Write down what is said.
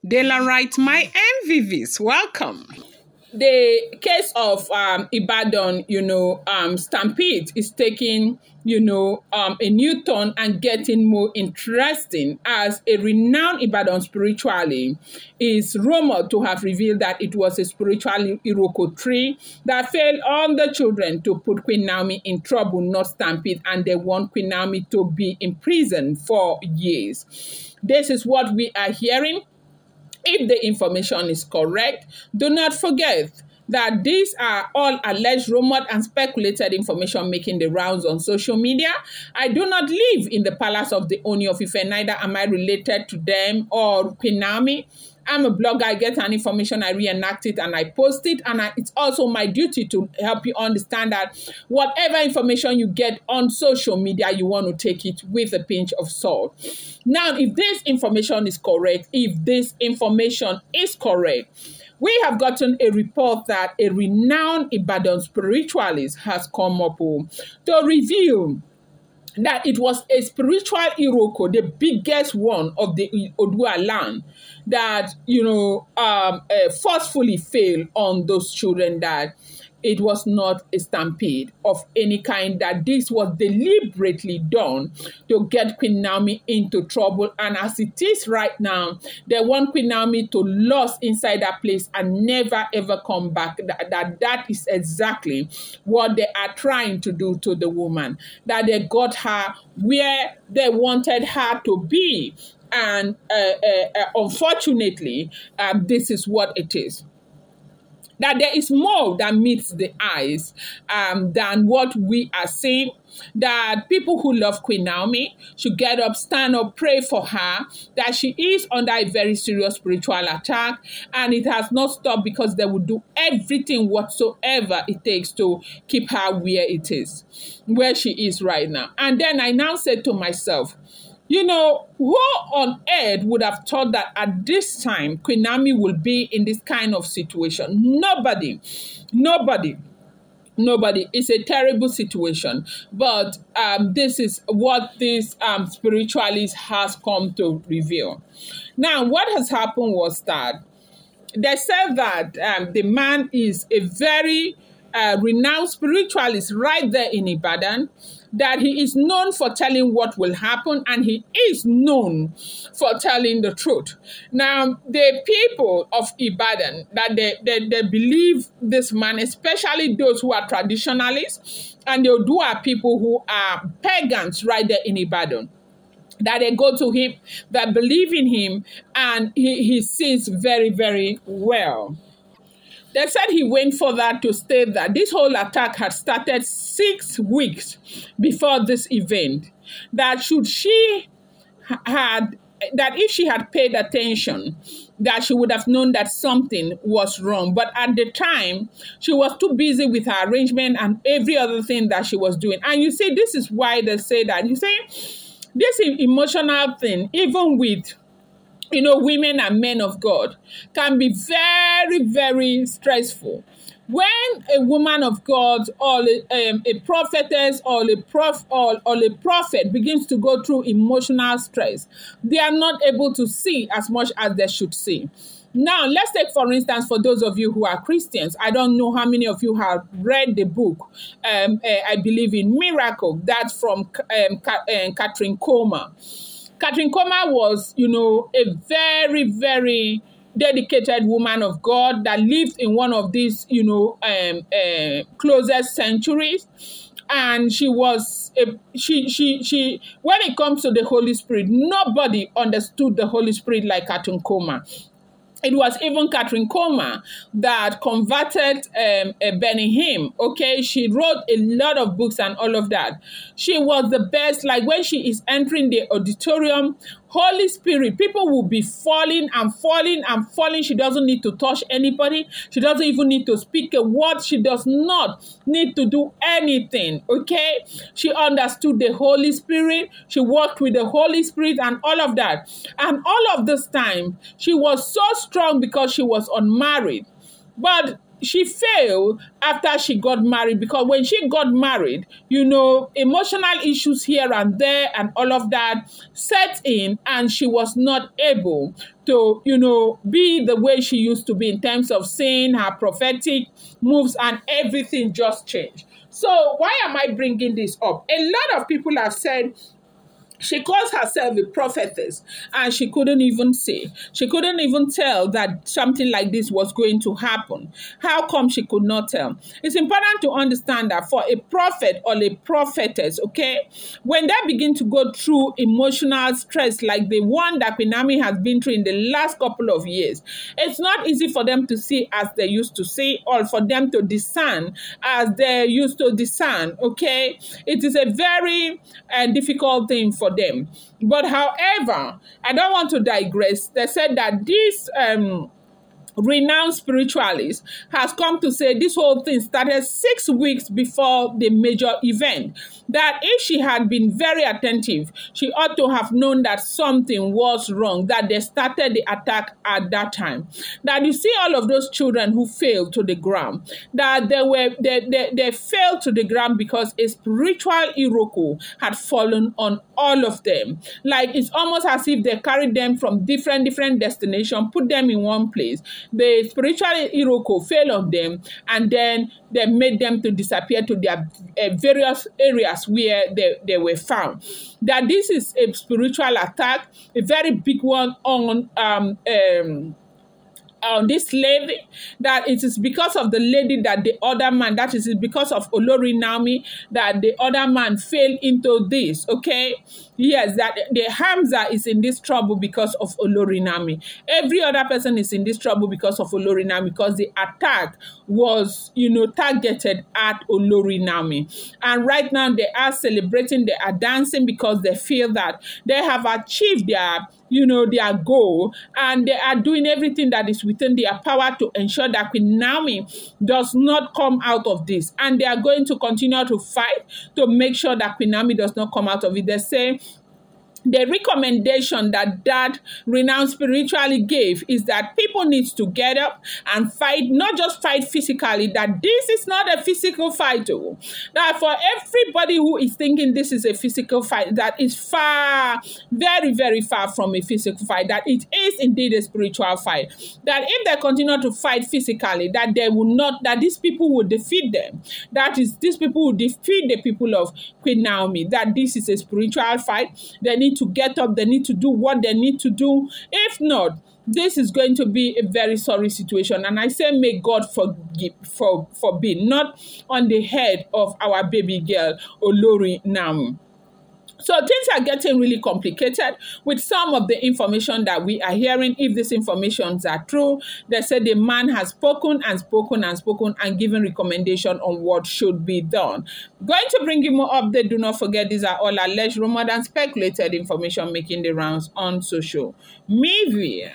De la right, my MVVs, welcome. The case of Ibadan, stampede is taking, a new turn and getting more interesting as a renowned Ibadan spiritualist is rumored to have revealed that it was a spiritual Iroko tree that fell on the children to put Queen Naomi in trouble, not stampede, and they want Queen Naomi to be imprisoned for years. This is what we are hearing. If the information is correct, do not forget that these are all alleged, rumored, and speculated information making the rounds on social media. I do not live in the palace of the Ooni Of Ife, neither am I related to them or Queen Naomi. I'm a blogger. I get an information, I reenact it, and I post it. And it's also my duty to help you understand that whatever information you get on social media, you want to take it with a pinch of salt. Now, if this information is correct, we have gotten a report that a renowned Ibadan spiritualist has come up to reveal that it was a spiritual Iroko, the biggest one of the Odua land, that, forcefully failed on those children, that it was not a stampede of any kind, that this was deliberately done to get Queen Naomi into trouble. And as it is right now, they want Queen Naomi to lose inside that place and never ever come back. That is exactly what they are trying to do to the woman, that they got her where they wanted her to be. And unfortunately, this is what it is. That there is more that meets the eyes than what we are seeing. That people who love Queen Naomi should get up, stand up, pray for her, that she is under a very serious spiritual attack, and it has not stopped because they will do everything whatsoever it takes to keep her where she is right now. And then I now said to myself, who on earth would have thought that at this time Queen Naomi will be in this kind of situation? Nobody. It's a terrible situation. But this is what this spiritualist has come to reveal. Now, what has happened was that they said that the man is a very renowned spiritualist right there in Ibadan, that he is known for telling what will happen, and he is known for telling the truth. Now, the people of Ibadan, that they believe this man, especially those who are traditionalists, and the Odua people who are pagans right there in Ibadan, that they go to him, that believe in him, and he sees very, very well. They said he went further to state that this whole attack had started 6 weeks before this event. That if she had paid attention, that she would have known that something was wrong. But at the time, she was too busy with her arrangement and every other thing that she was doing. And you see, this is why they say that. You see, this emotional thing, even with women and men of God, can be very, very stressful. When a woman of God or a prophetess or a prophet begins to go through emotional stress, they are not able to see as much as they should see. Now, let's take, for instance, for those of you who are Christians, I don't know how many of you have read the book, I believe in Miracle, that's from Catherine Coma. Catherine Coma was, a very, very dedicated woman of God that lived in one of these, closest centuries. And she was, when it comes to the Holy Spirit, nobody understood the Holy Spirit like Catherine Coma. It was even Catherine Coma that converted Benny Hinn. Okay, she wrote a lot of books and all of that. She was the best. Like when she is entering the auditorium, Holy Spirit, people will be falling and falling and falling. She doesn't need to touch anybody. She doesn't even need to speak a word. She does not need to do anything, okay? She understood the Holy Spirit. She worked with the Holy Spirit and all of that. And all of this time, she was so strong because she was unmarried. But she failed after she got married, because when she got married, emotional issues here and there and all of that set in, and she was not able to, be the way she used to be in terms of saying her prophetic moves, and everything just changed. So why am I bringing this up? A lot of people have said she calls herself a prophetess, and she couldn't even say. She couldn't even tell that something like this was going to happen. How come she could not tell? It's important to understand that for a prophet or a prophetess, okay, when they begin to go through emotional stress like the one that Queen Naomi has been through in the last couple of years, it's not easy for them to see as they used to see, or for them to discern as they used to discern, okay? It is a very difficult thing for them. But however, I don't want to digress. They said that this renowned spiritualist has come to say this whole thing started 6 weeks before the major event. That if she had been very attentive, she ought to have known that something was wrong, that they started the attack at that time. That you see all of those children who fell to the ground, that they fell to the ground because a spiritual Iroko had fallen on all of them. Like, it's almost as if they carried them from different destinations, put them in one place. The spiritual Iroko fell on them, and then they made them to disappear to their various areas where they were found. That this is a spiritual attack, a very big one on this lady, that it is because of the lady that the other man, that is because of Olori Naomi, that the other man fell into this, okay? Yes, that the Hamza is in this trouble because of Olori Naomi. Every other person is in this trouble because of Olori Naomi, because the attack was, targeted at Olori Naomi. And right now they are celebrating, they are dancing, because they feel that they have achieved their goal, and they are doing everything that is within their power to ensure that Queen Naomi does not come out of this. And they are going to continue to fight to make sure that Queen Naomi does not come out of it. They say the recommendation that renowned spiritualist gave is that people need to get up and fight, not just fight physically, that this is not a physical fight. That for everybody who is thinking this is a physical fight, that is far, very, very far from a physical fight, that it is indeed a spiritual fight. That if they continue to fight physically, that they will not, that these people will defeat them. That is, these people will defeat the people of Queen Naomi. That this is a spiritual fight. They need to get up, they need to do what they need to do. If not, this is going to be a very sorry situation. And I say, may God forbid, not on the head of our baby girl, Olori Naomi. So things are getting really complicated with some of the information that we are hearing. If these informations are true, they say the man has spoken and given recommendation on what should be done. Going to bring you more update. Do not forget, these are all alleged, rumored, and speculated information making the rounds on social media.